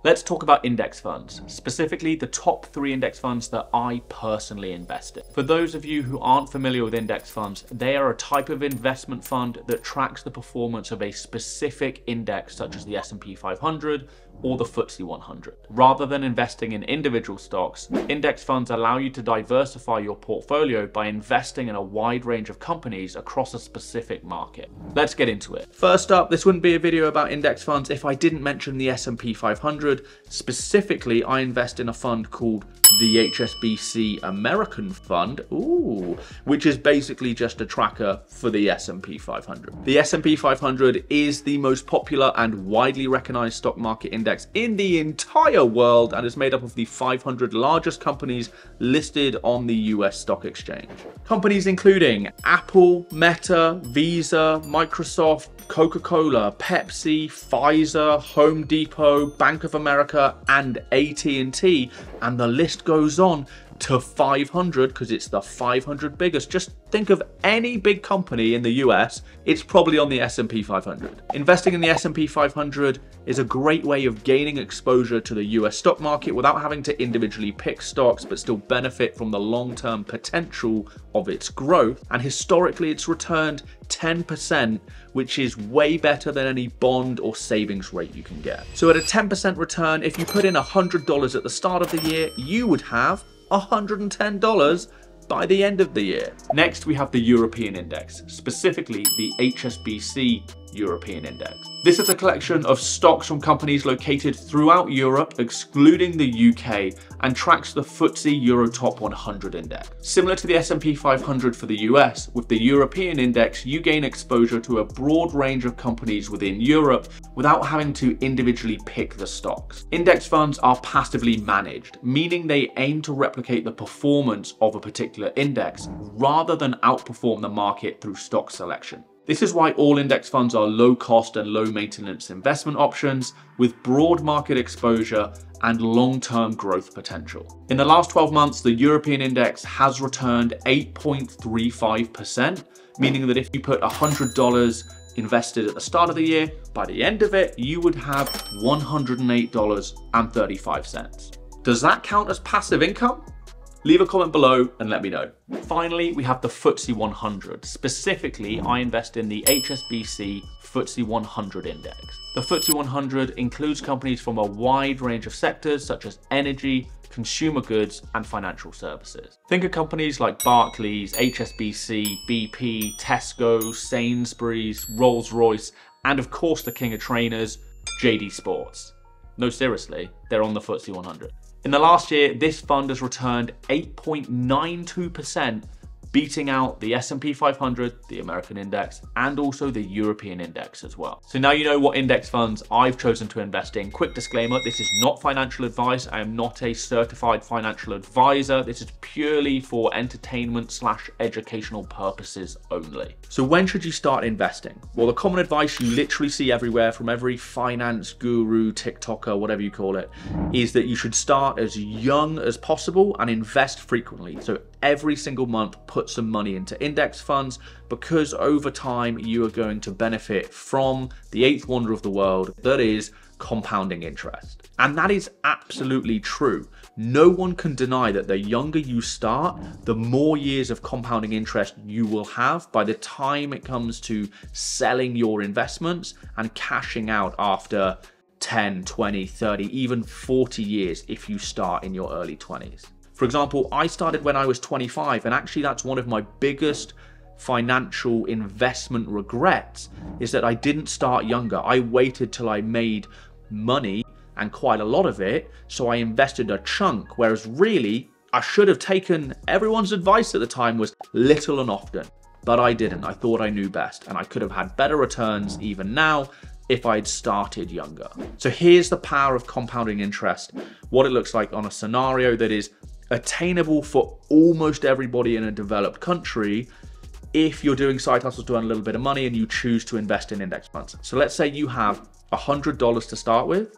Let's talk about index funds, specifically the top 3 index funds that I personally invest in. For those of you who aren't familiar with index funds, they are a type of investment fund that tracks the performance of a specific index such as the S&P 500 or the FTSE 100. Rather than investing in individual stocks, index funds allow you to diversify your portfolio by investing in a wide range of companies across a specific market. Let's get into it. First up, this wouldn't be a video about index funds if I didn't mention the S&P 500. Specifically, I invest in a fund called the HSBC American Fund, which is basically just a tracker for the S&P 500. The S&P 500 is the most popular and widely recognized stock market index in the entire world and is made up of the 500 largest companies listed on the US stock exchange. Companies including Apple, Meta, Visa, Microsoft, Coca-Cola, Pepsi, Pfizer, Home Depot, Bank of America, and AT&T, and the list goes on to 500 because it's the 500 biggest. Just think of any big company in the US, it's probably on the S&P 500. Investing in the S&P 500 is a great way of gaining exposure to the US stock market without having to individually pick stocks, but still benefit from the long-term potential of its growth. And historically, it's returned 10%, which is way better than any bond or savings rate you can get. So at a 10% return, if you put in $100 at the start of the year, you would have $110 by the end of the year. Next, we have the European Index, specifically the HSBC European Index. This is a collection of stocks from companies located throughout Europe, excluding the UK, and tracks the FTSE Euro Top 100 Index. Similar to the S&P 500 for the US, with the European Index, you gain exposure to a broad range of companies within Europe without having to individually pick the stocks. Index funds are passively managed, meaning they aim to replicate the performance of a particular index rather than outperform the market through stock selection. This is why all index funds are low cost and low maintenance investment options with broad market exposure and long-term growth potential. In the last 12 months, the European index has returned 8.35%, meaning that if you put $100 invested at the start of the year, by the end of it, you would have $108.35. Does that count as passive income? Leave a comment below and let me know. Finally, we have the FTSE 100. Specifically, I invest in the HSBC FTSE 100 Index. The FTSE 100 includes companies from a wide range of sectors such as energy, consumer goods, and financial services. Think of companies like Barclays, HSBC, BP, Tesco, Sainsbury's, Rolls-Royce, and of course the king of trainers, JD Sports. No, seriously, they're on the FTSE 100. In the last year, this fund has returned 8.92%, beating out the S&P 500, the American index, and also the European index as well. So now you know what index funds I've chosen to invest in. Quick disclaimer, this is not financial advice. I am not a certified financial advisor. This is purely for entertainment / educational purposes only. So when should you start investing? Well, the common advice you literally see everywhere from every finance guru, TikToker, whatever you call it, is that you should start as young as possible and invest frequently. So every single month, put some money into index funds, because over time you are going to benefit from the eighth wonder of the world, that is compounding interest. And that is absolutely true. No one can deny that the younger you start, the more years of compounding interest you will have by the time it comes to selling your investments and cashing out after 10, 20, 30, even 40 years if you start in your early 20s. For example, I started when I was 25, and actually that's one of my biggest financial investment regrets, is that I didn't start younger. I waited till I made money, and quite a lot of it, so I invested a chunk, whereas really I should have taken everyone's advice at the time was little and often, but I didn't. I thought I knew best, and I could have had better returns even now if I'd started younger. So here's the power of compounding interest, what it looks like on a scenario that is attainable for almost everybody in a developed country if you're doing side hustles to earn a little bit of money and you choose to invest in index funds. So let's say you have $100 to start with,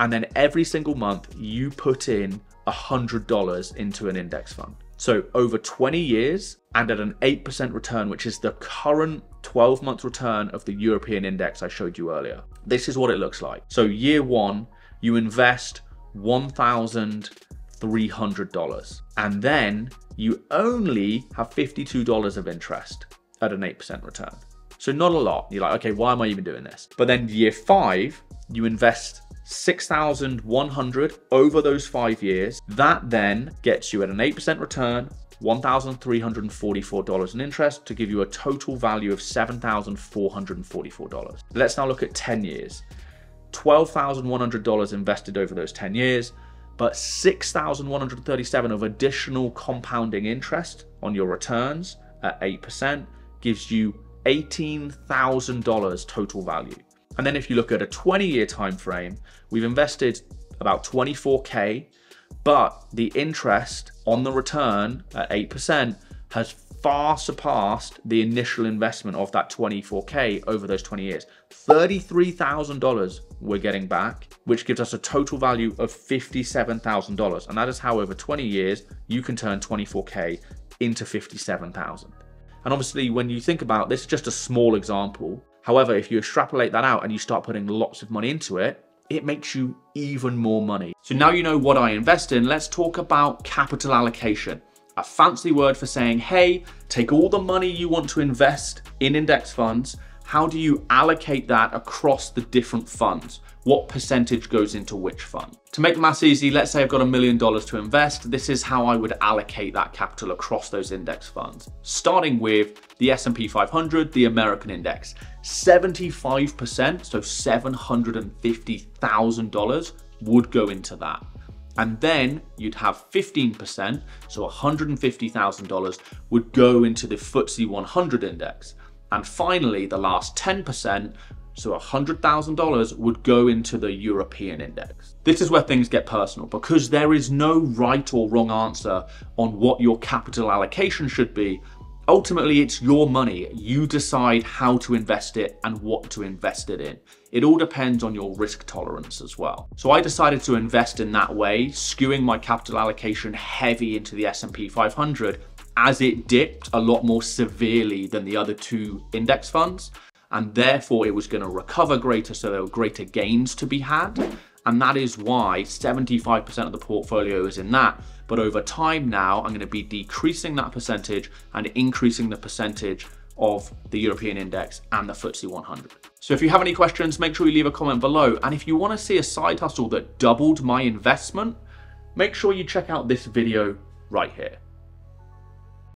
and then every single month you put in $100 into an index fund. So over 20 years and at an 8% return, which is the current 12-month return of the European index I showed you earlier. This is what it looks like. So year one, you invest $1,300, and then you only have $52 of interest at an 8% return. So not a lot. You're like, okay, why am I even doing this? But then year 5, you invest $6,100 over those 5 years. That then gets you at an 8% return, $1,344 in interest, to give you a total value of $7,444. Let's now look at 10 years. $12,100 invested over those 10 years, but $6,137 of additional compounding interest on your returns at 8% gives you $18,000 total value. And then if you look at a 20-year time frame, we've invested about 24K, but the interest on the return at 8% has far surpassed the initial investment of that 24K over those 20 years. $33,000 we're getting back, which gives us a total value of $57,000. And that is how over 20 years, you can turn 24K into $57,000. And obviously, when you think about this, just a small example. However, if you extrapolate that out and you start putting lots of money into it, it makes you even more money. So now you know what I invest in, let's talk about capital allocation. A fancy word for saying, hey, take all the money you want to invest in index funds. How do you allocate that across the different funds? What percentage goes into which fund? To make the maths easy, let's say I've got $1 million to invest. This is how I would allocate that capital across those index funds. Starting with the S&P 500, the American index. 75%, so $750,000 would go into that. And then you'd have 15%, so $150,000 would go into the FTSE 100 index. And finally, the last 10%, so $100,000 would go into the European index. This is where things get personal, because there is no right or wrong answer on what your capital allocation should be. Ultimately, it's your money. You decide how to invest it and what to invest it in. It all depends on your risk tolerance as well. So I decided to invest in that way, skewing my capital allocation heavy into the S&P 500 as it dipped a lot more severely than the other 2 index funds. And therefore it was going to recover greater, so there were greater gains to be had. And that is why 75% of the portfolio is in that. But over time now, I'm going to be decreasing that percentage and increasing the percentage of the European index and the FTSE 100. So if you have any questions, make sure you leave a comment below. And if you want to see a side hustle that doubled my investment, make sure you check out this video right here.